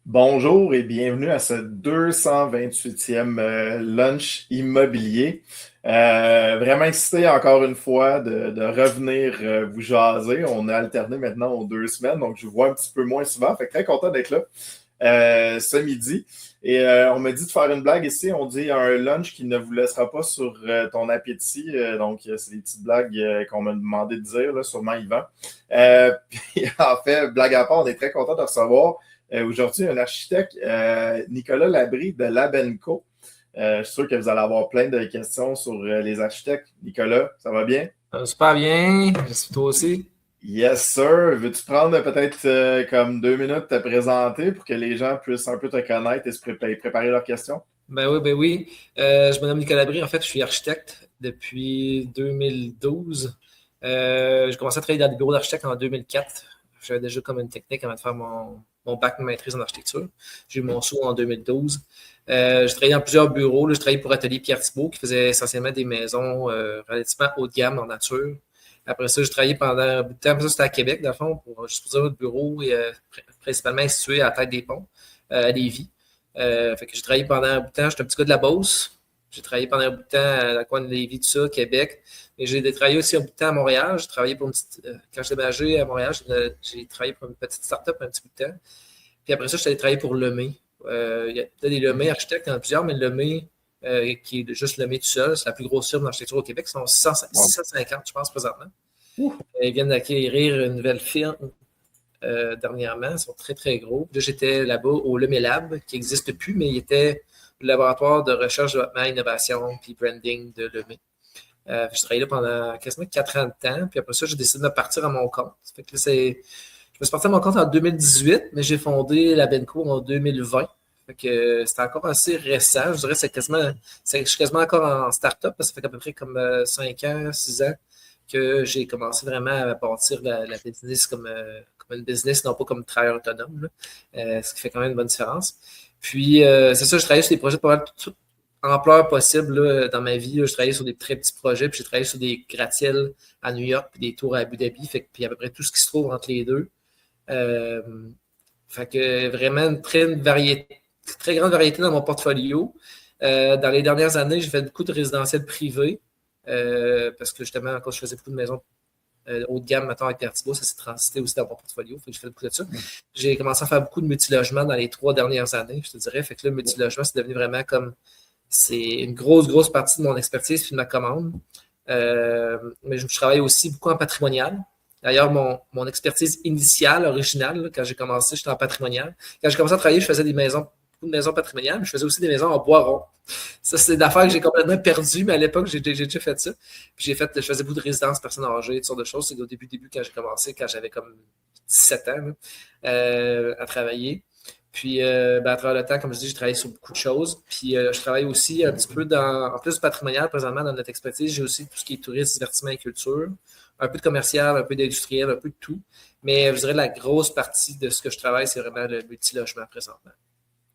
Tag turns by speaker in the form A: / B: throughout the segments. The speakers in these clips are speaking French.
A: Bonjour et bienvenue à ce 228e lunch immobilier. Vraiment excité encore une fois de revenir vous jaser. On a alterné maintenant aux 2 semaines, donc je vous vois un petit peu moins souvent. Fait que très content d'être là ce midi. Et on m'a dit de faire une blague ici. On dit un lunch qui ne vous laissera pas sur ton appétit. Donc, c'est des petites blagues qu'on m'a demandé de dire, là, sûrement Yvan. Puis, en fait, blague à part, on est très content de recevoir aujourd'hui un architecte, Nicolas Labrie de Labenco. Je suis sûr que vous allez avoir plein de questions sur les architectes. Nicolas, ça va bien?
B: Super bien, j'espère toi aussi.
A: Yes, sir. Veux-tu prendre peut-être comme 2 minutes te présenter pour que les gens puissent un peu te connaître et préparer leurs questions?
B: Ben oui, ben oui. Je me nomme Nicolas Brie. En fait, je suis architecte depuis 2012. J'ai commencé à travailler dans des bureaux d'architecte en 2004. J'avais déjà comme une technique avant de faire mon bac de maîtrise en architecture. J'ai eu mon saut en 2012. J'ai travaillé dans plusieurs bureaux. Là, j'ai travaillé pour Atelier Pierre Thibault, qui faisait essentiellement des maisons relativement haut de gamme en nature. Après ça, j'ai travaillé pendant un bout de temps. Après ça, c'était à Québec, dans le fond, pour juste pour dire notre bureau, et, principalement situé à la Tête des Ponts, à Lévis. Fait que j'ai travaillé pendant un bout de temps. J'étais un petit gars de la Beauce. J'ai travaillé pendant un bout de temps à la coin de Lévis, tout ça, Québec. Et j'ai travaillé aussi un bout de temps à Montréal. J'ai travaillé pour une petite. Quand j'ai déménagé à Montréal, j'ai travaillé pour une petite start-up un petit bout de temps. Puis après ça, je suis allé travailler pour Lemay. Il y a peut-être des Lemay architectes, il y en a plusieurs, mais Lemay, qui est juste Lemay tout seul, c'est la plus grosse firme d'architecture au Québec. Ils sont
A: Wow.
B: 650, je pense, présentement.
A: Ouh.
B: Ils viennent d'acquérir une nouvelle firme dernièrement. Ils sont très, très gros. Là, j'étais là-bas au Lemay Lab, qui n'existe plus, mais il était le laboratoire de recherche, développement, innovation puis branding de Lemay. Je travaillé là pendant quasiment 4 ans de temps. Puis après ça, j'ai décidé de partir à mon compte. Fait que là, je me suis parti à mon compte en 2018, mais j'ai fondé la Benco en 2020. Fait que c'était encore assez récent. Je dirais que je suis quasiment encore en start-up parce que ça fait à peu près comme 5 ans, 6 ans que j'ai commencé vraiment à bâtir la business comme une business, non pas comme travailleur autonome, là. Ce qui fait quand même une bonne différence. Puis, c'est ça, je travaillais sur des projets de pas mal toute ampleur possible là, dans ma vie. Là. Je travaillais sur des très petits projets, puis j'ai travaillé sur des gratte-ciels à New York, puis des tours à Abu Dhabi, fait que, puis à peu près tout ce qui se trouve entre les deux. Euh, Fait que vraiment très grande variété dans mon portfolio. Dans les dernières années, j'ai fait beaucoup de résidentiels privés parce que justement, quand je faisais beaucoup de maisons haut de gamme, maintenant avec Pierre Thibault, ça s'est transité aussi dans mon portfolio. Fait que j'ai fait beaucoup de ça. J'ai commencé à faire beaucoup de multilogements dans les 3 dernières années, je te dirais. Fait que là, le multilogement, c'est devenu vraiment comme c'est une grosse, grosse partie de mon expertise et de ma commande. Mais je travaille aussi beaucoup en patrimonial. D'ailleurs, mon expertise initiale, originale, là, quand j'ai commencé, j'étais en patrimonial. Quand j'ai commencé à travailler, je faisais beaucoup de maisons patrimoniales, mais je faisais aussi des maisons en bois rond. Ça, c'est une affaire que j'ai complètement perdue, mais à l'époque, j'ai déjà fait ça. Puis je faisais beaucoup de résidences personnes âgées, toutes sortes de choses. C'est au début, quand j'ai commencé, quand j'avais comme 17 ans, là, à travailler. Puis, à travers le temps, comme je dis, j'ai travaillé sur beaucoup de choses. Puis, je travaille aussi un petit peu en plus du patrimonial, présentement, dans notre expertise, j'ai aussi tout ce qui est tourisme, divertissement et culture. Un peu de commercial, un peu d'industriel, un peu de tout. Mais je dirais la grosse partie de ce que je travaille, c'est vraiment le multilogement présentement.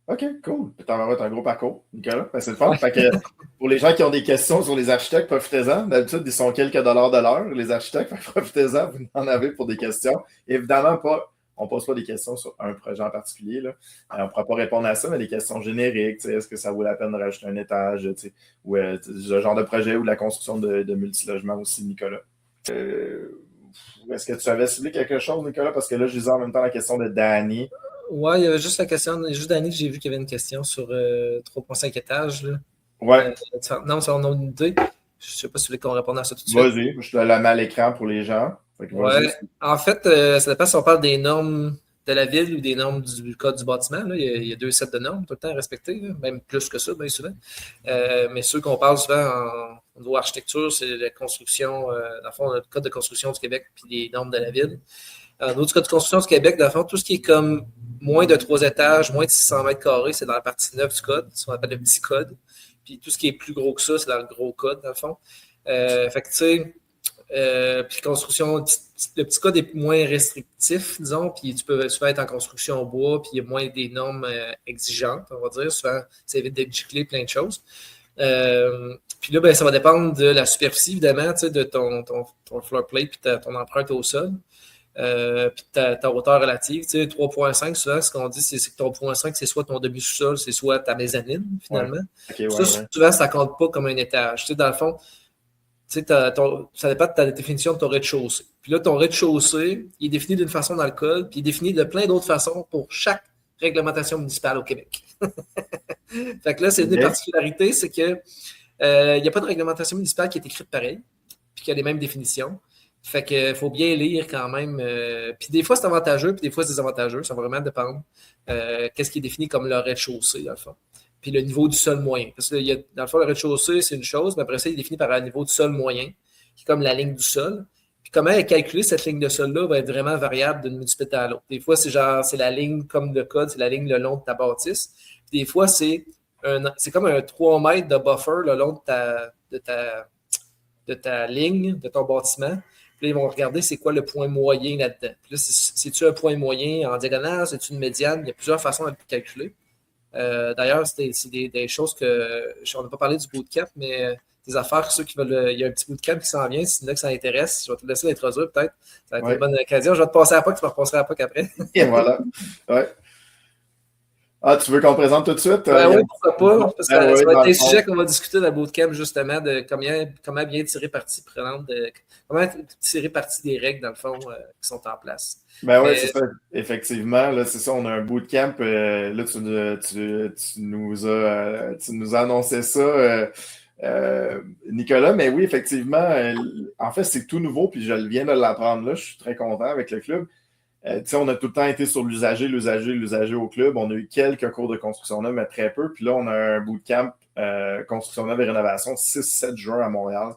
A: OK, cool. T'en vas un gros parcours, Nicolas. Ben, c'est le fun.
B: Ouais.
A: Fait que pour les gens qui ont des questions sur les architectes, profitez-en. D'habitude, ils sont quelques dollars de l'heure, les architectes. Fait que profitez-en, vous en avez pour des questions. Évidemment, on ne pose pas des questions sur un projet en particulier. Là. On ne pourra pas répondre à ça, mais des questions génériques. Est-ce que ça vaut la peine de rajouter un étage? Ou ce genre de projet ou de la construction de multilogements aussi, Nicolas. Est-ce que tu avais ciblé quelque chose, Nicolas? Parce que là, je lisais en même temps la question de Danny.
B: Ouais, il y avait juste la question, juste Danny, j'ai vu qu'il y avait une question sur 3,5 étages. Là.
A: Ouais,
B: Non, ça, on a une idée. Je ne sais pas si vous voulez qu'on réponde à ça tout de suite.
A: vas-y. Je te la mets à l'écran pour les gens. Fait que vas-y.
B: Ouais. En fait, ça dépend si on parle des normes de la ville ou des normes du code du bâtiment. Là. Il y a 2 sets de normes tout le temps à respecter, là, même plus que ça, bien souvent. Mais ceux qu'on parle souvent au niveau architecture, c'est la construction, dans le fond, le code de construction du Québec puis les normes de la ville. Notre code de construction du Québec, dans le fond, tout ce qui est comme moins de 3 étages, moins de 600 mètres carrés, c'est dans la partie 9 du code, ce qu'on appelle le petit code. Puis tout ce qui est plus gros que ça, c'est dans le gros code, dans le fond. Fait que, tu sais, puis construction, le petit code est moins restrictif, disons, puis tu peux souvent être en construction en bois, puis il y a moins des normes exigeantes, on va dire. Souvent, ça évite d'être giclé plein de choses. Puis là, ben, ça va dépendre de la superficie, évidemment, tu sais, de ton floor plate puis ton empreinte au sol. puis ta hauteur relative. Tu sais, 3,5, souvent, ce qu'on dit, c'est que ton 3,5, c'est soit ton demi-sous-sol, c'est soit ta mezzanine, finalement.
A: Ouais. Okay,
B: ça, souvent, ça ne compte pas comme un étage. Tu sais, dans le fond, tu sais, ça dépend de ta définition de ton rez-de-chaussée. Puis là, ton rez-de-chaussée, il est défini d'une façon dans le code, puis il est défini de plein d'autres façons pour chaque réglementation municipale au Québec. Fait que là, c'est une des particularités, c'est que il n'y a pas de réglementation municipale qui est écrite pareil, puis qui a les mêmes définitions. Fait qu'il faut bien lire quand même. Puis des fois, c'est avantageux, puis des fois, c'est désavantageux. Ça va vraiment dépendre qu'est-ce qui est défini comme le rez-de-chaussée, dans le fond. Puis le niveau du sol moyen. Parce que dans le fond, le rez-de-chaussée, c'est une chose, mais après ça, il est défini par un niveau du sol moyen, qui est comme la ligne du sol. Puis comment est calculée cette ligne de sol-là va être vraiment variable d'une municipalité à l'autre. Des fois, c'est la ligne comme le code, c'est la ligne le long de ta bâtisse. Puis des fois, c'est comme un 3 mètres de buffer le long de ta ligne, de ton bâtiment. Puis là, ils vont regarder c'est quoi le point moyen là-dedans. Puis là, c'est-tu un point moyen en diagonale, c'est-tu une médiane? Il y a plusieurs façons de le calculer. D'ailleurs, c'est des choses que. On n'a pas parlé du bootcamp, mais des affaires, ceux qui veulent. Il y a un petit bootcamp qui s'en vient. Si là que ça intéresse, je vais te laisser l'introduire peut-être. Ça va être une bonne occasion. Je vais te passer à POC, tu vas repasser à POC après.
A: Et voilà. Ouais. Ah, tu veux qu'on présente tout de suite?
B: Oui, pourquoi pas? Parce que ça va être un sujet qu'on va discuter dans le bootcamp, justement, de comment bien tirer parti comment tirer parti des règles, dans le fond, qui sont en place.
A: Ben oui, c'est ça. Effectivement, là, c'est ça, on a un bootcamp. Là, tu nous as annoncé ça, Nicolas. Mais oui, effectivement, en fait, c'est tout nouveau, puis je viens de l'apprendre là. Je suis très content avec le club. On a tout le temps été sur l'usager au club. On a eu quelques cours de construction neuve, mais très peu. Puis là, on a un bootcamp construction neuve et rénovation 6-7 juin à Montréal.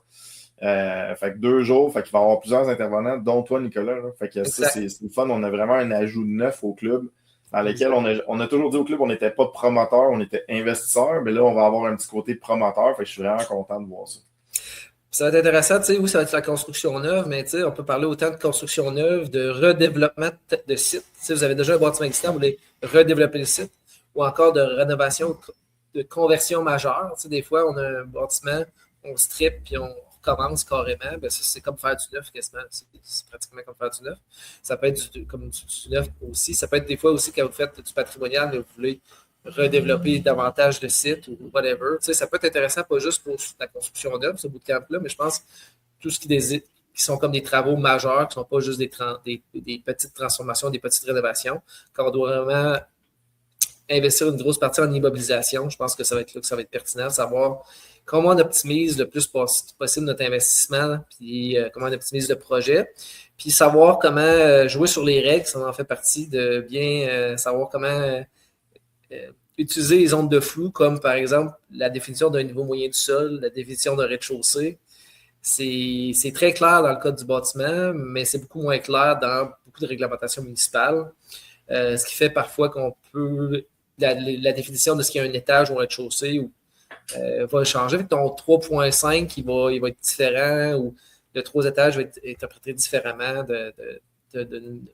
A: Fait que 2 jours, fait qu'il va y avoir plusieurs intervenants, dont toi, Nicolas. Là. Fait que ça, c'est le fun. On a vraiment un ajout neuf au club, dans lequel on a toujours dit au club on n'était pas promoteur, on était investisseur, mais là, on va avoir un petit côté promoteur. Fait que je suis vraiment content de voir ça.
B: Ça va être intéressant, tu sais, oui, ça va être la construction neuve, mais tu sais, on peut parler autant de construction neuve, de redéveloppement de site. Si vous avez déjà un bâtiment existant, vous voulez redévelopper le site, ou encore de rénovation, de conversion majeure. Tu sais, des fois, on a un bâtiment, on strip, puis on recommence carrément. Ben, ça, c'est comme faire du neuf quasiment. C'est pratiquement comme faire du neuf. Ça peut être comme du neuf aussi. Ça peut être des fois aussi quand vous faites du patrimonial, mais vous voulez redévelopper davantage de sites ou whatever. Tu sais, ça peut être intéressant, pas juste pour la construction neuve, ce bootcamp-là, mais je pense que tout ce qui sont comme des travaux majeurs, qui ne sont pas juste des petites transformations, des petites rénovations, quand on doit vraiment investir une grosse partie en immobilisation, je pense que ça va être là que ça va être pertinent, savoir comment on optimise le plus possible notre investissement, puis comment on optimise le projet, puis savoir comment jouer sur les règles, ça en fait partie, de bien savoir comment utiliser les zones de flou, comme par exemple la définition d'un niveau moyen du sol, la définition d'un rez-de-chaussée. C'est très clair dans le code du bâtiment, mais c'est beaucoup moins clair dans beaucoup de réglementations municipales. Ce qui fait parfois qu'on peut. La définition de ce qu'il y a un étage ou un rez-de-chaussée va changer. Avec ton 3.5, il va être différent, ou le 3 étages va être interprété différemment d'une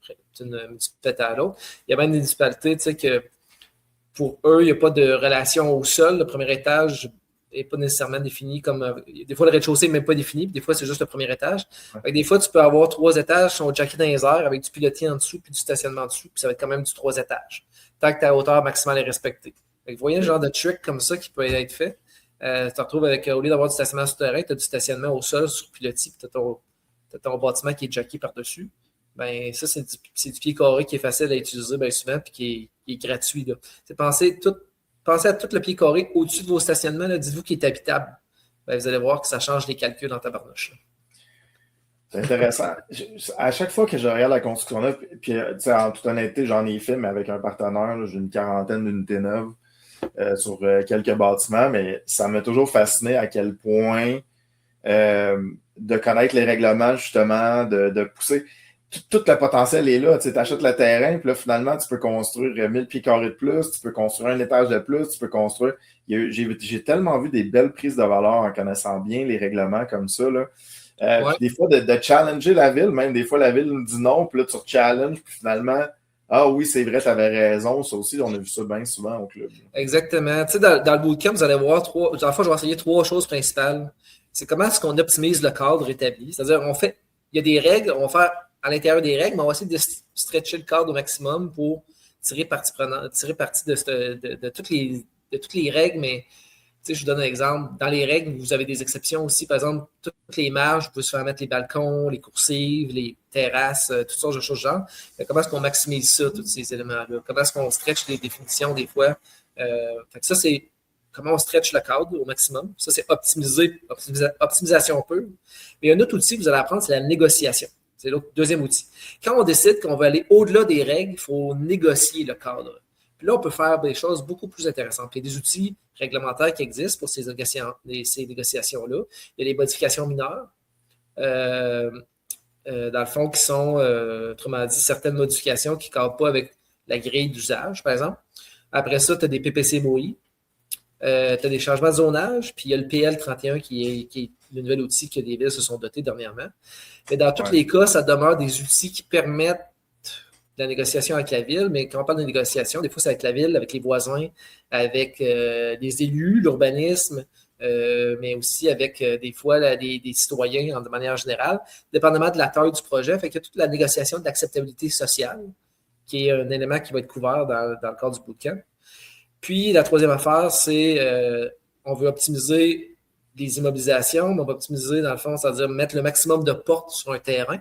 B: municipalité à l'autre. Il y a même des municipalités, tu sais, que pour eux, il n'y a pas de relation au sol. Le premier étage n'est pas nécessairement défini comme. Des fois, le rez-de-chaussée n'est même pas défini, puis des fois, c'est juste le premier étage. Ouais. Des fois, tu peux avoir 3 étages qui sont jackés dans les airs avec du pilotis en dessous puis du stationnement en dessous, puis ça va être quand même du 3 étages, tant que ta hauteur maximale est respectée. Vous voyez le genre de trick comme ça qui peut être fait. Tu te retrouves avec, au lieu d'avoir du stationnement souterrain, tu as du stationnement au sol sur pilotis, puis tu as ton bâtiment qui est jacké par-dessus. Ben, ça, c'est du pied carré qui est facile à utiliser bien souvent et qui est gratuit. Là. Pensez à tout le pied carré au-dessus de vos stationnements. Dites-vous qu'il est habitable. Ben, vous allez voir que ça change les calculs dans ta barnouche.
A: C'est intéressant. À chaque fois que je regarde la construction neuve, puis en toute honnêteté, j'en ai fait, mais avec un partenaire, j'ai une 40aine d'unités neuves sur quelques bâtiments, mais ça m'a toujours fasciné à quel point de connaître les règlements, justement, de pousser. Tout le potentiel est là. Tu achètes le terrain, puis là, finalement, tu peux construire 1000 pieds carrés de plus, tu peux construire un étage de plus, tu peux construire. J'ai tellement vu des belles prises de valeur en connaissant bien les règlements comme ça. Là. Ouais. Des fois, de challenger la ville, même des fois, la ville nous dit non, puis là, tu rechallenges, puis finalement, ah oui, c'est vrai, tu avais raison. Ça aussi, on a vu ça bien souvent au club.
B: Exactement. Tu sais, dans le bootcamp, vous allez voir dans la fois, je vais enseigner 3 choses principales. C'est comment est-ce qu'on optimise le cadre établi. C'est-à-dire, il y a des règles, on va faire à l'intérieur des règles, mais on va essayer de stretcher le cadre au maximum pour tirer parti de toutes les règles, mais je vous donne un exemple. Dans les règles, vous avez des exceptions aussi. Par exemple, toutes les marges, vous pouvez se faire mettre les balcons, les coursives, les terrasses, toutes sortes de choses genre. Mais comment est-ce qu'on maximise ça, tous ces éléments-là? Comment est-ce qu'on stretch les définitions des fois? Fait que ça, c'est comment on stretch le cadre au maximum. Ça, c'est optimisation pure. Mais un autre outil que vous allez apprendre, c'est la négociation. C'est l'autre deuxième outil. Quand on décide qu'on veut aller au-delà des règles, il faut négocier le cadre. Puis là, on peut faire des choses beaucoup plus intéressantes. Il y a des outils réglementaires qui existent pour ces négociations-là. Il y a les modifications mineures, dans le fond, qui sont, autrement dit, certaines modifications qui ne cadrent pas avec la grille d'usage, par exemple. Après ça, tu as des PPC MOI. Tu as des changements de zonage, puis il y a le PL31 qui est le nouvel outil que les villes se sont dotés dernièrement. Mais dans tous les cas, ça demeure des outils qui permettent de la négociation avec la ville, mais quand on parle de négociation, des fois, c'est avec la ville, avec les voisins, avec les élus, l'urbanisme, mais aussi avec des fois des citoyens de manière générale, dépendamment de la taille du projet. Fait qu'il y a toute la négociation de l'acceptabilité sociale, qui est un élément qui va être couvert dans le cadre du bootcamp. Puis, la troisième affaire, c'est on veut optimiser des immobilisations, mais on va optimiser, dans le fond, c'est-à-dire mettre le maximum de portes sur un terrain.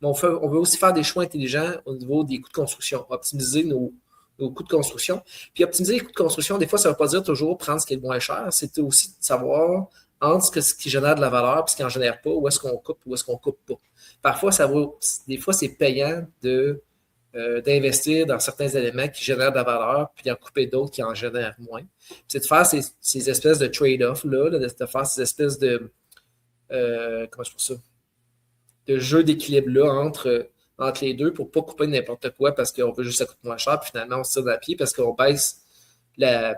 B: Mais on veut aussi faire des choix intelligents au niveau des coûts de construction, optimiser nos coûts de construction. Puis, optimiser les coûts de construction, des fois, ça ne veut pas dire toujours prendre ce qui est le moins cher, c'est aussi de savoir entre ce qui génère de la valeur et ce qui n'en génère pas, où est-ce qu'on coupe, où est-ce qu'on ne coupe pas. Parfois, des fois, c'est payant d'investir dans certains éléments qui génèrent de la valeur, puis d'en couper d'autres qui en génèrent moins. C'est de faire ces espèces de trade-off-là, de faire ces espèces de comment je trouve ça? De jeu d'équilibre-là entre les deux pour ne pas couper n'importe quoi parce qu'on veut juste que ça coûte moins cher, puis finalement on se tire dans le pied parce qu'on baisse la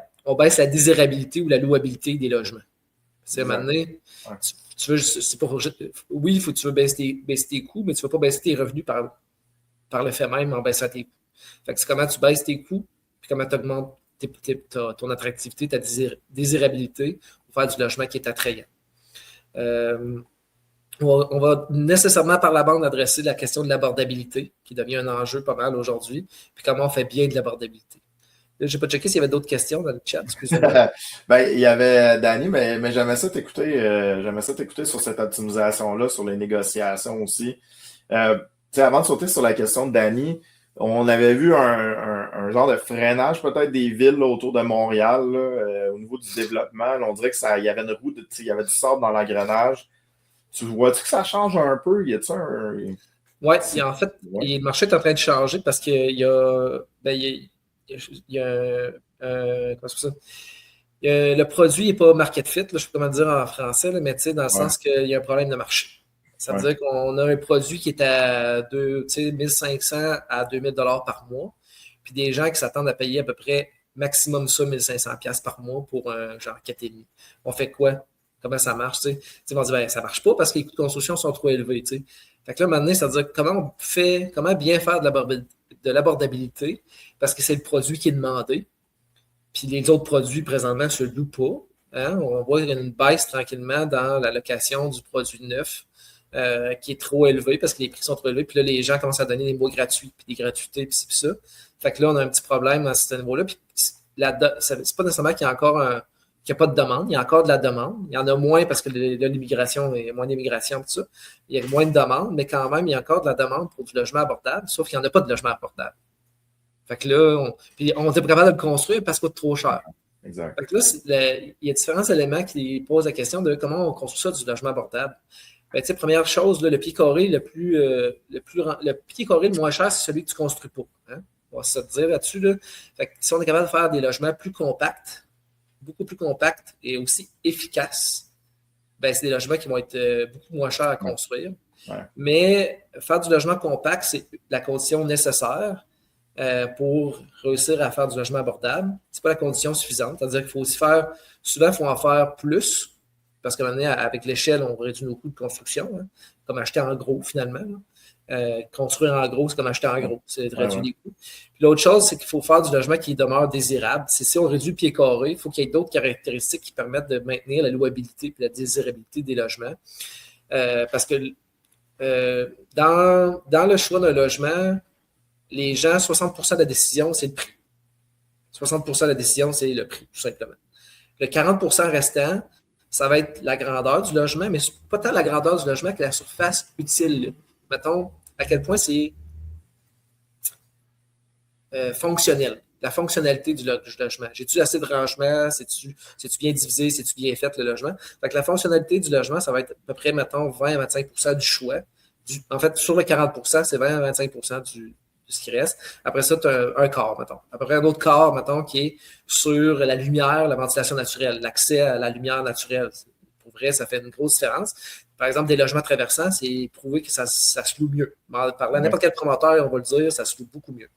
B: désirabilité ou la louabilité des logements. C'est à un moment donné, tu veux, oui, il faut que tu veux baisser tes coûts, mais tu ne veux pas baisser tes revenus par le fait même en baissant tes coûts. Fait que c'est comment tu baisses tes coûts, puis comment tu augmentes ton attractivité, ta désirabilité pour faire du logement qui est attrayant. On va nécessairement par la bande adresser la question de l'abordabilité, qui devient un enjeu pas mal aujourd'hui, puis comment on fait bien de l'abordabilité. Là, je n'ai pas checké s'il y avait d'autres questions dans le chat, excusez-moi.
A: Il y avait Danny, mais j'aimais ça t'écouter sur cette optimisation-là, sur les négociations aussi. Avant de sauter sur la question de Danny, on avait vu un genre de freinage peut-être des villes là, autour de Montréal au niveau du développement. Là, on dirait qu'il y avait une roue, il y avait du sable dans l'engrenage. Tu vois-tu que ça change un peu? Y a-t-il un...
B: Oui, en fait, le marché est en train de changer parce qu'il y a... comment ça? Le produit n'est pas market fit, là, je ne sais pas comment dire en français, là, mais dans le sens qu'il y a un problème de marché. Ça veut dire qu'on a un produit qui est à 1500 à 2000 $ par mois, puis des gens qui s'attendent à payer à peu près maximum ça, 1500 $ par mois pour un genre 4,5. On fait quoi? Comment ça marche? Ils vont dire, ça ne marche pas parce que les coûts de construction sont trop élevés. T'sais. Fait que là, maintenant, ça veut dire comment bien faire de l'abordabilité parce que c'est le produit qui est demandé. Puis les autres produits, présentement, ne se louent pas. Hein? On voit une baisse tranquillement dans la location du produit neuf. Qui est trop élevé parce que les prix sont trop élevés. Puis là, les gens commencent à donner des mots gratuits, puis des gratuités, puis ça. Fait que là, on a un petit problème à ce niveau-là. Puis c'est pas nécessairement qu'il y a encore qu'il n'y a pas de demande. Il y a encore de la demande. Il y en a moins parce que l'immigration, il y a moins d'immigration, tout ça. Il y a moins de demande, mais quand même, il y a encore de la demande pour du logement abordable, sauf qu'il n'y en a pas de logement abordable. Fait que là, on était pas capable de le construire parce que ça coûte trop cher.
A: Exact.
B: Fait que là, il y a différents éléments qui posent la question de comment on construit ça du logement abordable. Première chose, là, le pied carré le pied carré le moins cher, c'est celui que tu ne construis pas. Hein? On va se dire là-dessus. Là. Fait que si on est capable de faire des logements plus compacts, beaucoup plus compacts et aussi efficaces, c'est des logements qui vont être beaucoup moins chers à construire.
A: Ouais.
B: Mais faire du logement compact, c'est la condition nécessaire pour réussir à faire du logement abordable. Ce n'est pas la condition suffisante. C'est-à-dire qu'il faut aussi souvent, il faut en faire plus. Parce que maintenant, avec l'échelle, on réduit nos coûts de construction, hein, comme acheter en gros, finalement. Construire en gros, c'est comme acheter en gros. C'est de réduire les coûts. Puis l'autre chose, c'est qu'il faut faire du logement qui demeure désirable. Si on réduit le pied carré, il faut qu'il y ait d'autres caractéristiques qui permettent de maintenir la louabilité et la désirabilité des logements. Parce que dans le choix d'un logement, les gens, 60% de la décision, c'est le prix. 60% de la décision, c'est le prix, tout simplement. Le 40% restant, ça va être la grandeur du logement, mais c'est pas tant la grandeur du logement que la surface utile. Là. Mettons, à quel point c'est fonctionnel. La fonctionnalité du logement. J'ai-tu assez de rangement? C'est-tu bien divisé? C'est-tu bien fait, le logement? Fait que la fonctionnalité du logement, ça va être à peu près, mettons, 20 à 25% du choix. En fait, sur le 40%, c'est 20 à 25% de ce qui reste. Après ça, tu as un quart, mettons. À peu près un autre quart, mettons, qui est sur la lumière, la ventilation naturelle, l'accès à la lumière naturelle. Pour vrai, ça fait une grosse différence. Par exemple, des logements traversants, c'est prouvé que ça se loue mieux. Par n'importe quel promoteur, on va le dire, ça se loue beaucoup mieux.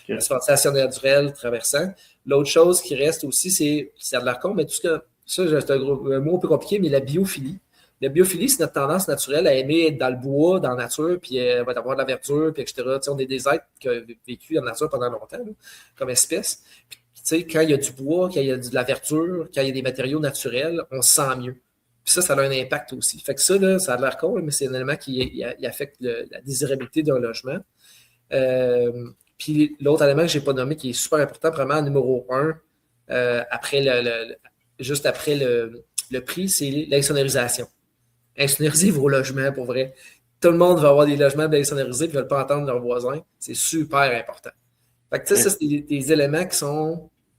B: La ventilation naturelle traversant. L'autre chose qui reste aussi, c'est de l'air con, mais tout ce que ça, c'est un mot un peu compliqué, mais la biophilie. La biophilie, c'est notre tendance naturelle à aimer être dans le bois, dans la nature, puis va avoir de la verdure, puis etc. T'sais, on est des êtres qui ont vécu en nature pendant longtemps, là, comme espèce. Puis, quand il y a du bois, quand il y a de la verdure, quand il y a des matériaux naturels, on se sent mieux. Puis ça a un impact aussi. Fait que ça, là, ça a l'air con, mais c'est un élément qui affecte la désirabilité d'un logement. Puis l'autre élément que je n'ai pas nommé, qui est super important, vraiment numéro 1, juste après le prix, c'est l'insonorisation. Insonoriser vos logements, pour vrai. Tout le monde va avoir des logements bien sonorisés et ne veulent pas entendre leurs voisins. C'est super important. Fait que, ça, c'est des éléments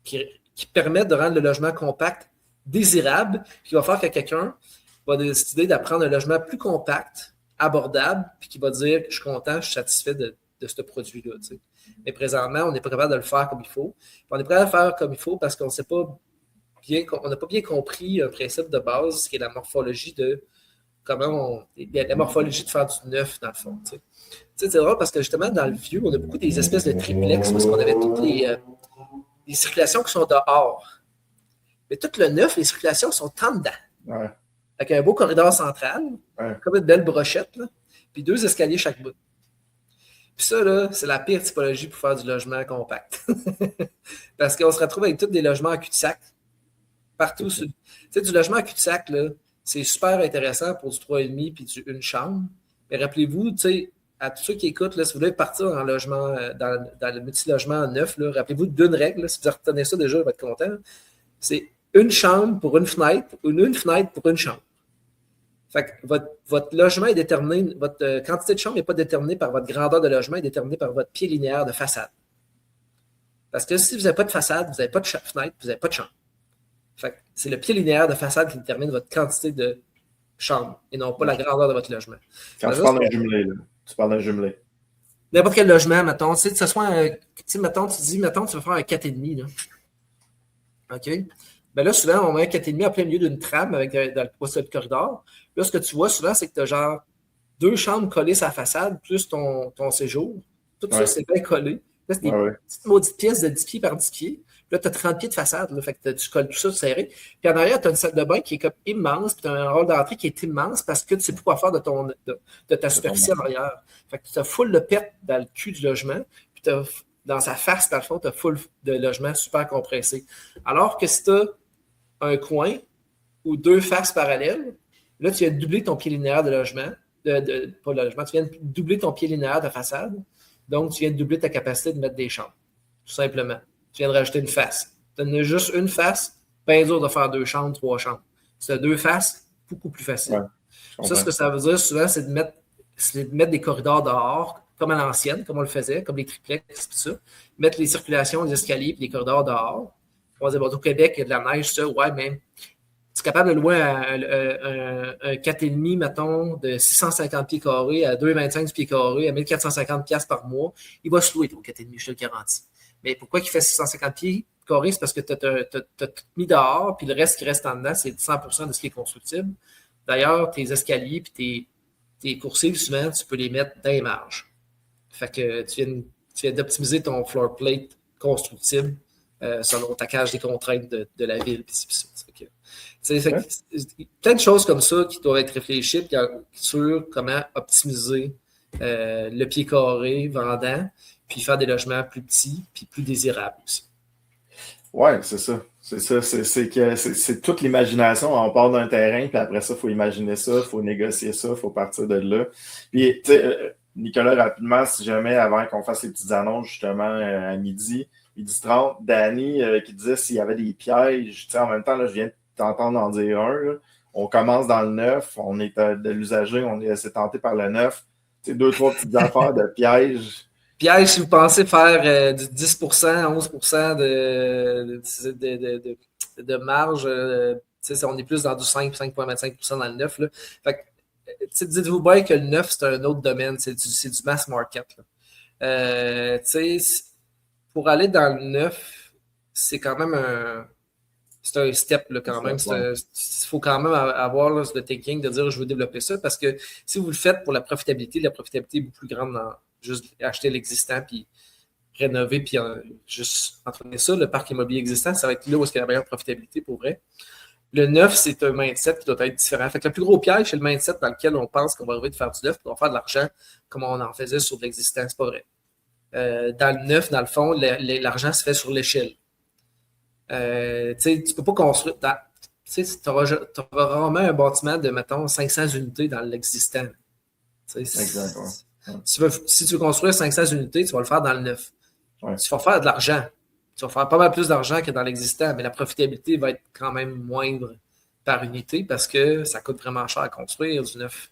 B: qui permettent de rendre le logement compact désirable, qui va faire que quelqu'un va décider d'apprendre un logement plus compact, abordable, puis qui va dire « je suis content, je suis satisfait de ce produit-là. » Mais présentement, on n'est pas capable de le faire comme il faut. Puis on est pas capable de le faire comme il faut parce qu'on n'a pas bien compris un principe de base, qui est la morphologie de la morphologie de faire du neuf, dans le fond. C'est drôle parce que justement, dans le vieux, on a beaucoup des espèces de triplex parce qu'on avait toutes les circulations qui sont dehors. Mais tout le neuf, les circulations sont en dedans.
A: Ouais.
B: Avec un beau corridor central, comme une belle brochette, là, puis 2 escaliers chaque bout. Puis ça, là, c'est la pire typologie pour faire du logement compact. Parce qu'on se retrouve avec tous des logements en cul-de-sac. Partout. Tu sais, du logement en cul-de-sac, là, c'est super intéressant pour du 3,5 puis une chambre. Mais rappelez-vous, tu sais, à tous ceux qui écoutent, là, si vous voulez partir en logement, dans le multi-logement neuf, là, rappelez-vous d'une règle, là, si vous retenez ça déjà, vous allez être content. C'est une chambre pour une fenêtre ou une fenêtre pour une chambre. Fait que votre logement est déterminé, votre quantité de chambre n'est pas déterminée par votre grandeur de logement, elle est déterminée par votre pied linéaire de façade. Parce que si vous n'avez pas de façade, vous n'avez pas de fenêtre, vous n'avez pas de chambre. Fait que c'est le pied linéaire de façade qui détermine votre quantité de chambre et non pas la grandeur de votre logement.
A: Quand tu parles d'un jumelé, là, tu parles d'un jumelé.
B: N'importe quel logement, mettons, tu sais, que ce soit mettons, tu dis, mettons, tu vas faire un 4,5, là. OK? Ben là, souvent, on met un 4,5 en plein milieu d'une trame avec dans le corridor. Là, ce que tu vois souvent, c'est que tu as genre 2 chambres collées sur la façade, plus ton séjour. Tout ça, c'est bien collé. Là, c'est des petites maudites pièces de 10 pieds par 10 pieds. Là, tu as 30 pieds de façade. Là, fait que tu colles tout ça serré. Puis en arrière, tu as une salle de bain qui est comme immense. Puis tu as un rôle d'entrée qui est immense parce que tu ne sais plus quoi faire de ta superficie en arrière. Fait que tu as full de perte dans le cul du logement. Puis dans sa face, dans le fond, tu as full de logement super compressé. Alors que si tu as un coin ou 2 faces parallèles, là, tu viens de doubler ton pied linéaire de logement. Pas de logement, tu viens de doubler ton pied linéaire de façade. Donc, tu viens de doubler ta capacité de mettre des chambres. Tout simplement. Tu viens de rajouter une face. Tu as juste une face, bien dur de faire 2 chambres, 3 chambres. Si tu as 2 faces, beaucoup plus facile. Ça, ce que ça veut dire souvent, c'est de mettre des corridors dehors, comme à l'ancienne, comme on le faisait, comme les triplex et tout ça. Mettre les circulations, les escaliers et les corridors dehors. On va dire, bon, au Québec, il y a de la neige, ça, ouais, mais tu es capable de louer un 4,5, mettons, de 650 pieds carrés à 2,25 pieds carrés à 1450 $ par mois. Il va se louer ton 4,5, je te le garantis. Mais pourquoi il fait 650 pieds carrés? C'est parce que tu as tout mis dehors, puis le reste qui reste en dedans, c'est 100% de ce qui est constructible. D'ailleurs, tes escaliers puis tes coursives, souvent, tu peux les mettre dans les marges. Fait que tu viens d'optimiser ton floor plate constructible selon ta cage des contraintes de la ville. Plein de choses comme ça qui doivent être réfléchies sur comment optimiser le pied carré vendant, puis faire des logements plus petits, puis plus désirables aussi.
A: Oui, c'est ça. C'est ça, c'est toute l'imagination. On part d'un terrain, puis après ça, il faut imaginer ça, il faut négocier ça, il faut partir de là. Puis, tu sais, Nicolas, rapidement, si jamais, avant qu'on fasse les petites annonces, justement, à midi 30, Danny qui disait s'il y avait des pièges, tu sais, en même temps, là, je viens de t'entendre en dire un, là. On commence dans le neuf, on est de l'usager, on est assez tenté par le neuf. Tu sais, deux, trois petites affaires de pièges.
B: Piège, si vous pensez faire du 10%, 11% de marge, on est plus dans du 5,25% dans le neuf. Là. Fait que, dites-vous bien que le neuf, c'est un autre domaine, c'est du mass market. Pour aller dans le neuf, c'est quand même un step là, quand même. Il faut quand même avoir là, le thinking de dire je veux développer ça parce que si vous le faites pour la profitabilité est beaucoup plus grande dans juste acheter l'existant puis rénover puis juste entraîner ça. Le parc immobilier existant, ça va être là où il y a la meilleure profitabilité pour vrai. Le neuf, c'est un mindset qui doit être différent. Fait que le plus gros piège, c'est le mindset dans lequel on pense qu'on va arriver de faire du neuf et qu'on va faire de l'argent comme on en faisait sur de l'existant. C'est pas vrai. Dans le neuf, dans le fond, l'argent se fait sur l'échelle. Tu ne peux pas construire. Tu auras rarement un bâtiment de, mettons, 500 unités dans l'existant.
A: Exactement.
B: Si tu veux construire 500 unités, tu vas le faire dans le neuf.
A: Ouais.
B: Tu vas faire de l'argent. Tu vas faire pas mal plus d'argent que dans l'existant, mais la profitabilité va être quand même moindre par unité parce que ça coûte vraiment cher à construire du neuf.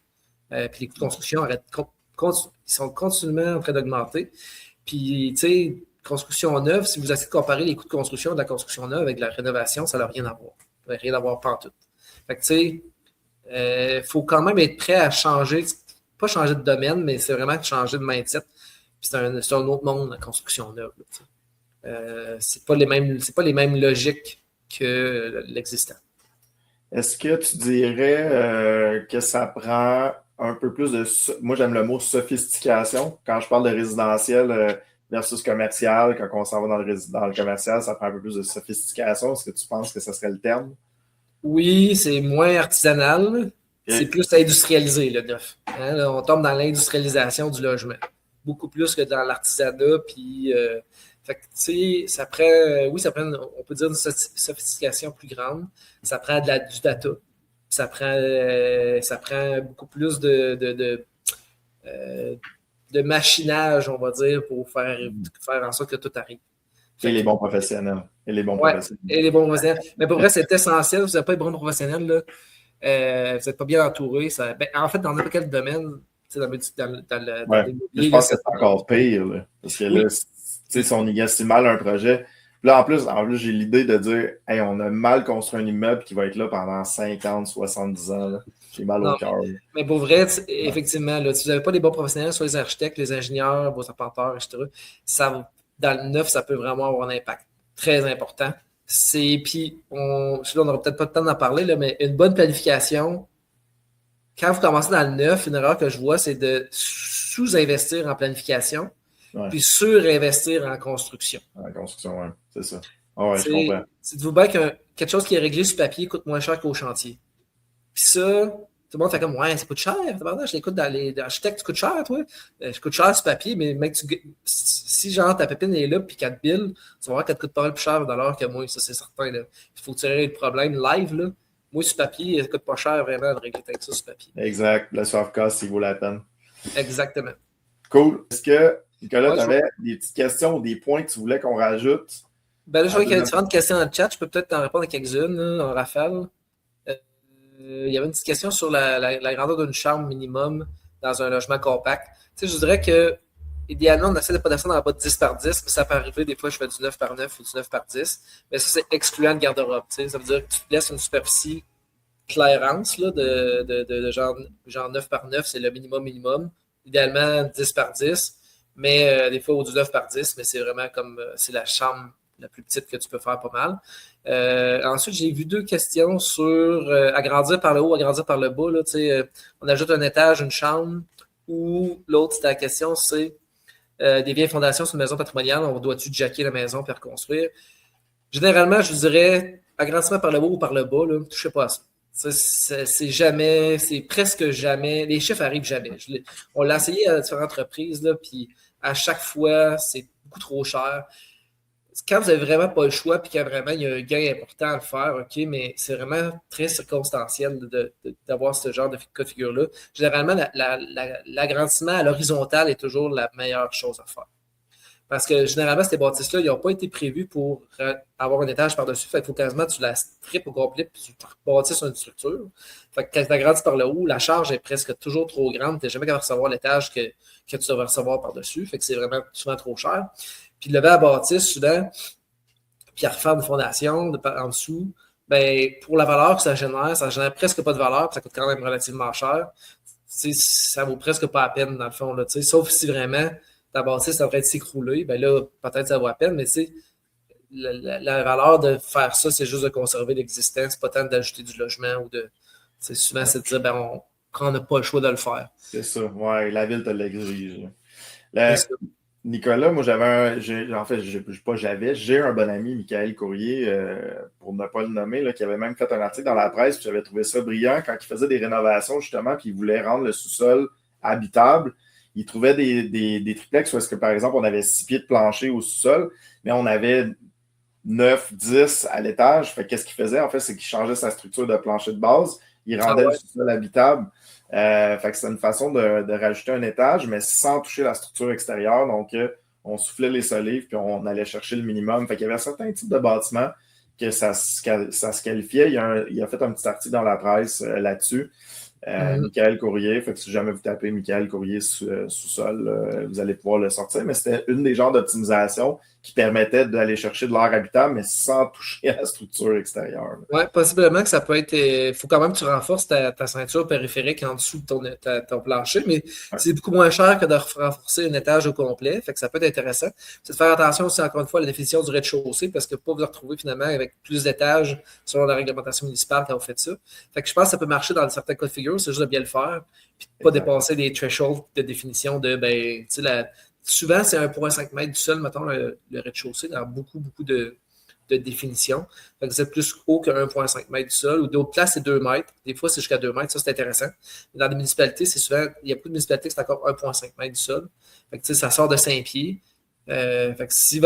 B: Puis les coûts de construction ils sont continuellement en train d'augmenter. Puis, tu sais, construction neuve, si vous essayez de comparer les coûts de construction de la construction neuve avec la rénovation, ça n'a rien à voir. Ça n'a rien à voir pantoute. Fait que, tu sais, faut quand même être prêt à changer, pas changer de domaine, mais c'est vraiment changer de mindset. Puis c'est un autre monde, la construction neuve. C'est pas les mêmes logiques que l'existant.
A: Est-ce que tu dirais que ça prend un peu plus de... Moi, j'aime le mot sophistication. Quand je parle de résidentiel versus commercial, quand on s'en va dans le commercial, ça prend un peu plus de sophistication. Est-ce que tu penses que ça serait le terme?
B: Oui, c'est moins artisanal. C'est plus industrialisé, le neuf. Hein, là, on tombe dans l'industrialisation du logement. Beaucoup plus que dans l'artisanat. Puis, fait que, tu sais, ça prend, on peut dire une sophistication plus grande. Ça prend du data. Ça prend beaucoup plus de machinage, on va dire, pour faire en sorte que tout arrive.
A: Et les bons professionnels. Et les bons
B: professionnels. Mais pour vrai, c'est essentiel. Vous n'avez pas les bons professionnels, là. Vous n'êtes pas bien entouré. En fait, dans n'importe quel domaine, dans
A: l'immobilier. Je pense que c'est encore pire. Là, parce que là, si on négocie mal un projet, là, en plus j'ai l'idée de dire hey, on a mal construit un immeuble qui va être là pendant 50, 70 ans. Là. J'ai mal au cœur.
B: Mais pour vrai, effectivement, là, si vous n'avez pas les bons professionnels, soit les architectes, les ingénieurs, vos apporteurs, etc., dans le neuf, ça peut vraiment avoir un impact très important. Puis, on n'aura peut-être pas le temps d'en parler, là, mais une bonne planification, quand vous commencez dans le neuf, une erreur que je vois, c'est de sous-investir en planification, puis sur-investir en construction.
A: En construction, oui, c'est ça. Oh, ouais, je comprends.
B: Dites-vous bien que quelque chose qui est réglé sur papier coûte moins cher qu'au chantier. Puis ça, tout le monde fait comme ouais, ça coûte cher. Je l'écoute dans les architectes, tu coûtes cher, toi. Je coûte cher sur papier, mais mec, si genre ta pépine est là puis 4 billes, tu vas voir qu'elle te coûte pas mal plus cher de l'heure que moi, ça c'est certain. Là. Il faut tirer le problème live. Là. Moi, sur papier, ça coûte pas cher vraiment de régler ça sur papier.
A: Exact. Le soft cost, il vaut la peine.
B: Exactement.
A: Cool. Est-ce que, Nicolas, tu avais des petites questions ou des points que tu voulais qu'on rajoute?
B: Ben là, je vois qu'il y a différentes questions dans le chat. Je peux peut-être t'en répondre à quelques-unes là, en rafale. Il y avait une petite question sur la grandeur d'une chambre minimum dans un logement compact. Tu sais, je dirais que idéalement, on essaie de ne pas descendre en bas de 10 par 10, mais ça peut arriver, des fois, je fais du 9 par 9 ou du 9 par 10. Mais ça, c'est excluant de garde-robe. Tu sais, ça veut dire que tu te laisses une superficie clairance là, de genre 9 par 9, c'est le minimum. Idéalement, 10 par 10, mais des fois, au du 9 par 10, mais c'est vraiment comme c'est la chambre la plus petite que tu peux faire pas mal. Ensuite, j'ai vu 2 questions sur agrandir par le haut, agrandir par le bas. Là, on ajoute un étage, une chambre, ou l'autre, c'était la question, c'est des vieilles fondations sur une maison patrimoniale, on doit-tu jacker la maison et reconstruire? Généralement, je dirais agrandissement par le haut ou par le bas, ne touchez pas à ça. C'est presque jamais, les chiffres arrivent jamais. On l'a essayé à différentes reprises, puis à chaque fois, c'est beaucoup trop cher. quand vous n'avez vraiment pas le choix, puis qu'il y a vraiment il y a un gain important à le faire, OK, mais c'est vraiment très circonstanciel d'avoir ce genre de cas de figure-là. Généralement, l'agrandissement à l'horizontale est toujours la meilleure chose à faire. Parce que généralement, ces bâtisses-là, ils n'ont pas été prévus pour avoir un étage par-dessus. Fait qu'il faut quasiment que tu la strippes au complet puis tu bâtisses une structure. Fait que quand tu agrandis par le haut, la charge est presque toujours trop grande. Tu n'es jamais capable de recevoir l'étage que tu devrais recevoir par-dessus. Fait que c'est vraiment souvent trop cher. Puis lever la bâtisse, souvent, puis à refaire une fondation en dessous, ben, pour la valeur que ça génère presque pas de valeur, puis ça coûte quand même relativement cher. Ça vaut presque pas la peine, dans le fond. Là, sauf si vraiment ta bâtisse devrait s'écrouler, ben là, peut-être ça vaut la peine, mais la valeur de faire ça, c'est juste de conserver l'existant. C'est pas tant d'ajouter du logement ou de. Souvent, c'est de dire, ben, on n'a pas le choix de le faire.
A: C'est ça, ouais, la ville te l'exige. Nicolas, moi j'ai un bon ami, Michael Courrier, pour ne pas le nommer, là, qui avait même fait un article dans la presse, puis j'avais trouvé ça brillant quand il faisait des rénovations, justement, puis il voulait rendre le sous-sol habitable. Il trouvait des triplex où est-ce que, par exemple, on avait 6 pieds de plancher au sous-sol, mais on avait 9, 10 à l'étage. Fait qu'est-ce qu'il faisait? En fait, c'est qu'il changeait sa structure de plancher de base. Il rendait le sous-sol habitable. Fait que c'est une façon de rajouter un étage, mais sans toucher la structure extérieure. Donc, on soufflait les solives, puis on allait chercher le minimum. Fait qu'il y avait certains types de bâtiments que ça se qualifiait. Il a fait un petit article dans la presse là-dessus. Michael Courrier, fait que si jamais vous tapez Michael Courrier sous-sol, vous allez pouvoir le sortir, mais c'était une des genres d'optimisation qui permettait d'aller chercher de l'air habitable, mais sans toucher à la structure extérieure.
B: Oui, possiblement que ça peut être. Il faut quand même que tu renforces ta ceinture périphérique en dessous de ton plancher, mais c'est beaucoup moins cher que de renforcer un étage au complet. Fait que ça peut être intéressant. C'est de faire attention aussi, encore une fois, à la définition du rez-de-chaussée, parce que pas vous retrouver finalement avec plus d'étages selon la réglementation municipale quand vous faites ça. Fait que je pense que ça peut marcher dans certains cas de figure, c'est juste de bien le faire, puis de ne pas dépasser des thresholds de définition de ben, tu sais, souvent, c'est 1,5 m du sol, mettons, le rez-de-chaussée, dans beaucoup de définition. Fait que c'est plus haut que 1,5 m du sol, ou d'autres places, c'est 2 mètres. Des fois, c'est jusqu'à 2 mètres. Ça, c'est intéressant. Mais dans les municipalités, c'est souvent, il y a beaucoup de municipalités qui c'est encore 1,5 m du sol. Fait que, ça sort de 5 pieds. Fait que si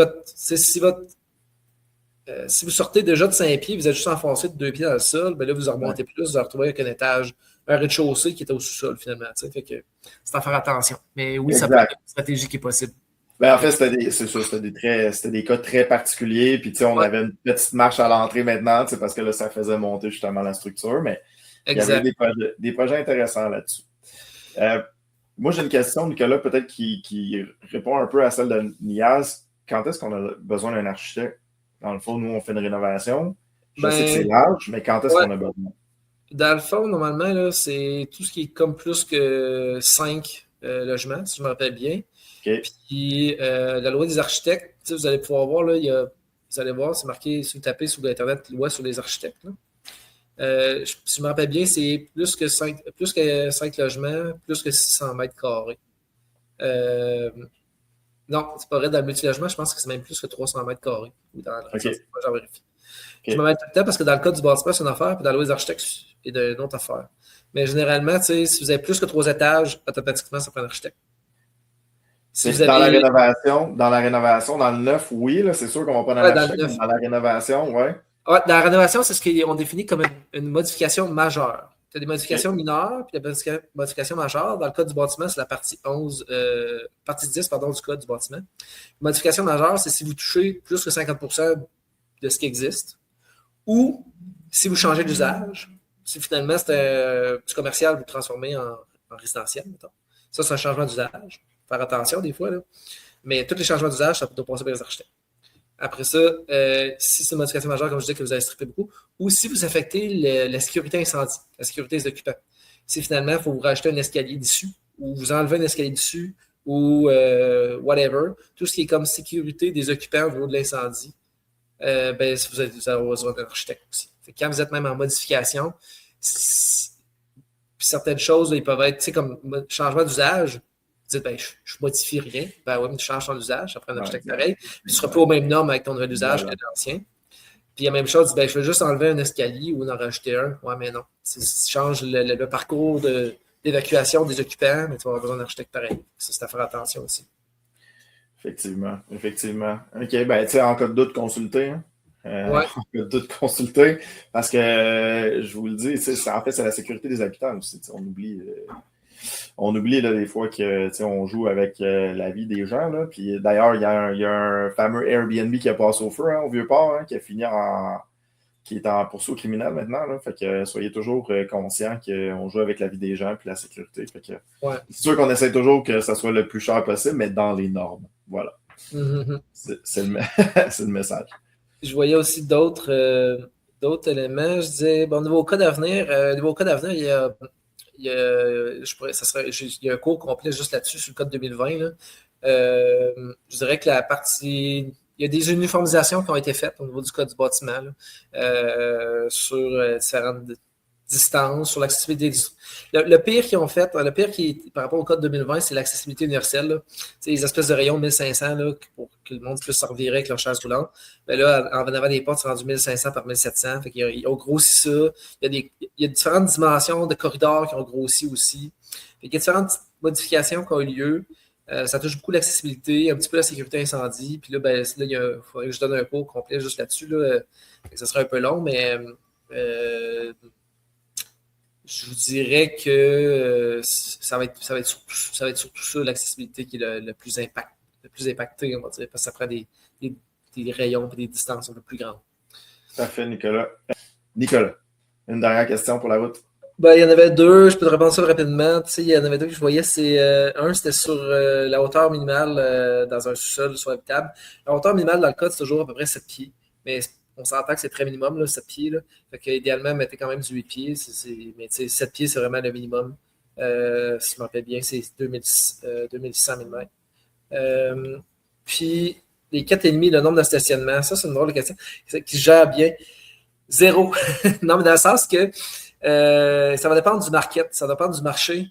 B: vous sortez déjà de 5 pieds, vous êtes juste enfoncé de 2 pieds dans le sol, ben là, vous en remontez plus, vous vous retrouvez avec un étage, un rez-de-chaussée qui est au sous-sol, finalement. Fait que c'est à faire attention. Mais oui, ça peut être une stratégie qui est possible.
A: Ben, en fait, c'était des cas très particuliers. Puis, on avait une petite marche à l'entrée maintenant, parce que là, ça faisait monter justement la structure. Mais il y avait des projets intéressants là-dessus. Moi, j'ai une question, Nicolas, peut-être qui répond un peu à celle de Niaz. Quand est-ce qu'on a besoin d'un architecte? Dans le fond, nous, on fait une rénovation. Je sais que c'est large, mais quand est-ce qu'on a besoin?
B: Dans le fond, normalement, là, c'est tout ce qui est comme plus que 5 logements, si je me rappelle bien.
A: Okay.
B: Puis, la loi des architectes, vous allez pouvoir voir, là, vous allez voir, c'est marqué, si vous tapez sur Internet, loi sur les architectes. Là. Si je me rappelle bien, c'est plus que 5 logements, plus que 600 mètres carrés. Non, c'est pas vrai. Dans le multilogement, je pense que c'est même plus que 300 mètres carrés. Dans le j'en vérifie. Okay. Je me mets tout le temps parce que dans le cas du bâtiment, c'est une affaire, puis dans la loi des architectes, c'est une autre affaire. Mais généralement, si vous avez plus que 3 étages, automatiquement, ça prend un architecte.
A: Si dans la rénovation, dans le neuf, oui, là, c'est sûr qu'on va prendre un architecte. Dans la rénovation, oui.
B: Ouais, dans la rénovation, c'est ce qu'on définit comme une modification majeure. Tu as des modifications mineures, puis des modifications majeures. Dans le cas du bâtiment, c'est la partie 10 du code du bâtiment. Modification majeure, c'est si vous touchez plus que 50% de ce qui existe, ou si vous changez d'usage, si finalement c'est du commercial, vous le transformez en résidentiel, mettons. Ça, c'est un changement d'usage. Faire attention des fois, là. Mais tous les changements d'usage, ça doit passer par les architectes. Après ça, si c'est une modification majeure, comme je disais, que vous avez strippé beaucoup, ou si vous affectez la sécurité incendie, la sécurité des occupants. Si finalement, il faut vous rajouter un escalier dessus, ou vous enlevez un escalier dessus, ou whatever, tout ce qui est comme sécurité des occupants au niveau de l'incendie, ben, vous avez besoin d'un architecte aussi. Fait que quand vous êtes même en modification, puis certaines choses, là, ils peuvent être, comme changement d'usage. Vous dites, ben, je modifie rien. Ben oui, mais tu changes ton usage, ça prend un architecte pareil. Puis tu ne seras pas aux mêmes normes avec ton nouvel usage que l'ancien. Puis la même chose, ben, je veux juste enlever un escalier ou en rajouter un. Ouais, mais non. Si tu changes le parcours d'évacuation des occupants, mais tu vas avoir besoin d'un architecte pareil. Ça, c'est à faire attention aussi.
A: Effectivement, effectivement. OK, ben, tu sais, en cas de doute, consultez. Hein.
B: Ouais.
A: En cas de doute, consultez. Parce que, je vous le dis, en fait, c'est la sécurité des habitants aussi. On oublie là, des fois que on joue avec la vie des gens. Là. Puis d'ailleurs, il y a un fameux Airbnb qui a passé au feu au Vieux-Port, qui a fini qui est en poursuite criminelle maintenant. Là. Fait que soyez toujours conscients qu'on joue avec la vie des gens et la sécurité. Fait que,
B: Ouais.
A: c'est sûr qu'on essaie toujours que ça soit le plus cher possible, mais dans les normes. Voilà.
B: Mm-hmm.
A: C'est le message.
B: Je voyais aussi d'autres éléments. Je disais, bon, niveau cas d'avenir, il y a un cours complet juste là-dessus, sur le code 2020. Là. Je dirais que la partie. Il y a des uniformisations qui ont été faites au niveau du code du bâtiment là, sur différentes distances, sur l'accessibilité. Le pire qu'ils ont fait, le pire par rapport au code 2020, c'est l'accessibilité universelle. C'est les espèces de rayons 1500 là, pour que le monde puisse se revirer avec leur chaise roulante. Mais là, en avant des portes, c'est rendu 1500 par 1700. Fait qu'ils ont grossi ça. Il y a différentes dimensions de corridors qui ont grossi aussi. Fait qu'il y a différentes modifications qui ont eu lieu. Ça touche beaucoup l'accessibilité, un petit peu la sécurité incendie. Puis là, il faudrait que je donne un cours complet juste là-dessus. Là. Ça serait un peu long, mais je vous dirais que ça va être surtout ça, l'accessibilité qui est le plus impacté, on va dire, parce que ça prend des rayons et des distances un peu plus grandes.
A: Parfait, Nicolas. Nicolas, une dernière question pour la route.
B: Il y en avait deux, je peux te répondre ça rapidement. Tu sais, il y en avait deux que je voyais. Un, c'était sur la hauteur minimale dans un sous-sol soit habitable. La hauteur minimale dans le code, c'est toujours à peu près 7 pieds. Mais on s'entend que c'est très minimum, là, 7 pieds. Là. Fait qu'idéalement, mettez quand même du 8 pieds. Mais 7 pieds, c'est vraiment le minimum. Si je me rappelle bien, c'est 2600 mm. Puis, les 4,5, le nombre de stationnements, ça, c'est une drôle de question qui se gère bien. 0. Non, mais dans le sens que ça va dépendre du market, ça va dépendre du marché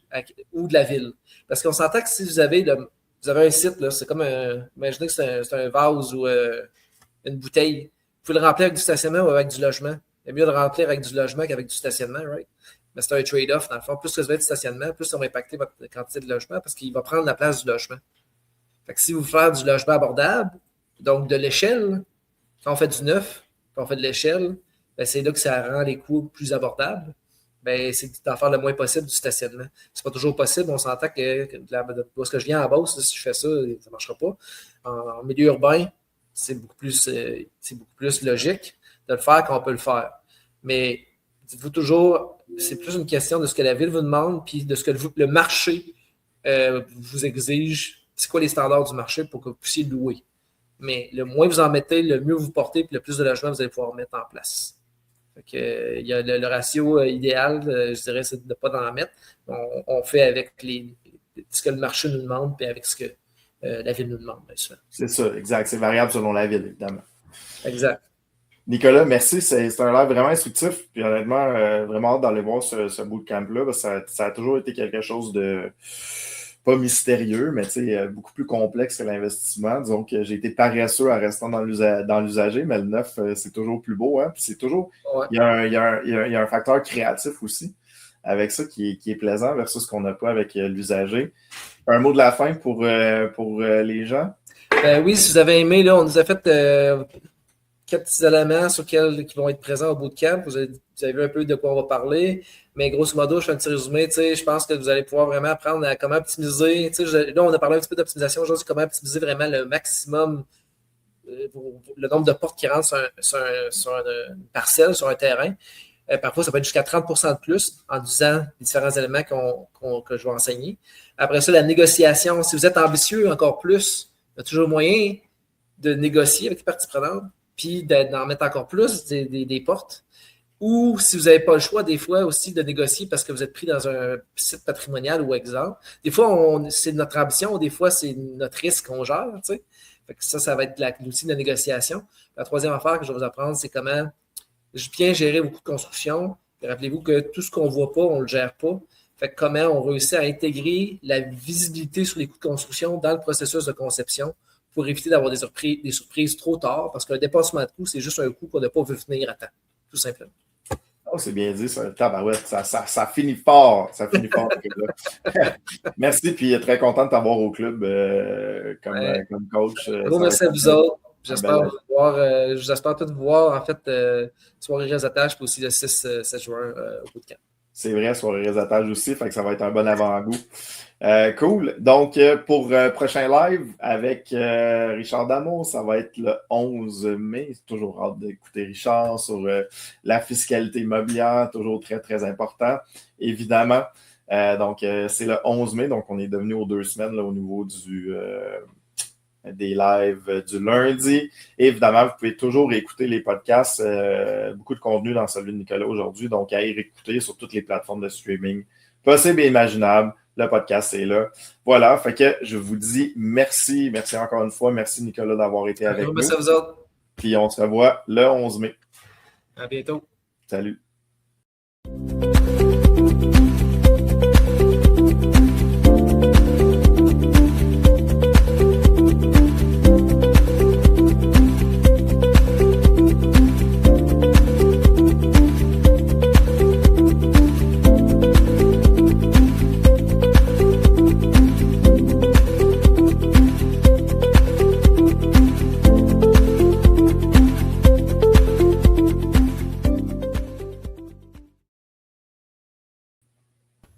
B: ou de la ville. Parce qu'on s'entend que si vous avez un site, là, c'est comme imaginez que c'est un vase ou une bouteille. Vous pouvez le remplir avec du stationnement ou avec du logement. Il est mieux de remplir avec du logement qu'avec du stationnement, right? Mais c'est un trade-off, dans le fond. Plus que vous avez de stationnement, plus ça va impacter votre quantité de logement parce qu'il va prendre la place du logement. Fait que si vous faites du logement abordable, donc de l'échelle, quand on fait du neuf, quand on fait de l'échelle, c'est là que ça rend les coûts plus abordables. C'est d'en faire le moins possible du stationnement. C'est pas toujours possible. On s'entend que parce que je viens en Beauce, si je fais ça, ça ne marchera pas. En milieu urbain, c'est beaucoup plus logique de le faire qu'on peut le faire. Mais dites-vous toujours, c'est plus une question de ce que la ville vous demande puis de ce que le marché vous exige. C'est quoi les standards du marché pour que vous puissiez louer. Mais le moins vous en mettez, le mieux vous portez puis le plus de logements vous allez pouvoir mettre en place. Il y a le ratio idéal, je dirais, c'est de ne pas en mettre. On fait avec ce que le marché nous demande et avec ce que la ville nous demande, bien sûr.
A: C'est ça, exact. C'est variable selon la ville, évidemment.
B: Exact.
A: Nicolas, merci. C'est un live vraiment instructif. Puis honnêtement, vraiment hâte d'aller voir ce bootcamp-là. Ça a toujours été quelque chose de pas mystérieux, mais beaucoup plus complexe que l'investissement. Disons que j'ai été paresseux en restant dans l'usager, mais le neuf, c'est toujours plus beau. Hein? Puis c'est toujours. Ouais. Il y a un facteur créatif aussi avec ça qui est plaisant versus ce qu'on n'a pas avec l'usager. Un mot de la fin pour les gens?
B: Oui, si vous avez aimé, là, on nous a fait 4 petits éléments qui vont être présents au bootcamp. Vous avez vu un peu de quoi on va parler. Mais grosso modo, je fais un petit résumé. Je pense que vous allez pouvoir vraiment apprendre à comment optimiser. Là, on a parlé un petit peu d'optimisation aujourd'hui, comment optimiser vraiment le maximum le nombre de portes qui rentrent sur une parcelle, sur un terrain. Parfois, ça peut être jusqu'à 30% de plus en utilisant les différents éléments que je vais enseigner. Après ça, la négociation. Si vous êtes ambitieux encore plus, il y a toujours moyen de négocier avec les parties prenantes puis d'en mettre encore plus des portes. Ou si vous n'avez pas le choix, des fois aussi de négocier parce que vous êtes pris dans un site patrimonial ou exemple. Des fois, c'est notre ambition, des fois, c'est notre risque qu'on gère. Fait que ça va être l'outil de négociation. La troisième affaire que je vais vous apprendre, c'est comment bien gérer beaucoup de construction. Puis rappelez-vous que tout ce qu'on ne voit pas, on ne le gère pas. Fait que comment on réussit à intégrer la visibilité sur les coûts de construction dans le processus de conception pour éviter d'avoir des surprises trop tard, parce qu'un dépassement de coût, c'est juste un coût qu'on n'a pas vu venir à temps, tout simplement.
A: Oh, c'est bien dit, ça. Tabarouette, ça finit fort. Ça finit fort. Merci, puis très content de t'avoir au club comme coach.
B: Merci à vous autres. J'espère tout vous voir, en fait, soirée réseautage, puis aussi le 6-7 juin au bootcamp.
A: C'est vrai, soirée réseautage aussi, fait que ça va être un bon avant-goût. Cool. Donc, pour prochain live avec Richard Damour, ça va être le 11 mai. C'est toujours hâte d'écouter Richard sur la fiscalité immobilière, toujours très, très important, évidemment. Donc, c'est le 11 mai, donc on est devenu aux 2 semaines là, au niveau des lives du lundi. Et évidemment, vous pouvez toujours écouter les podcasts. Beaucoup de contenu dans celui de Nicolas aujourd'hui, donc à y réécouter sur toutes les plateformes de streaming possibles et imaginables. Le podcast est là. Voilà, fait que je vous dis merci. Merci encore une fois. Merci Nicolas d'avoir été avec nous.
B: Merci à vous autres.
A: Puis on se revoit le 11 mai.
B: À bientôt.
A: Salut.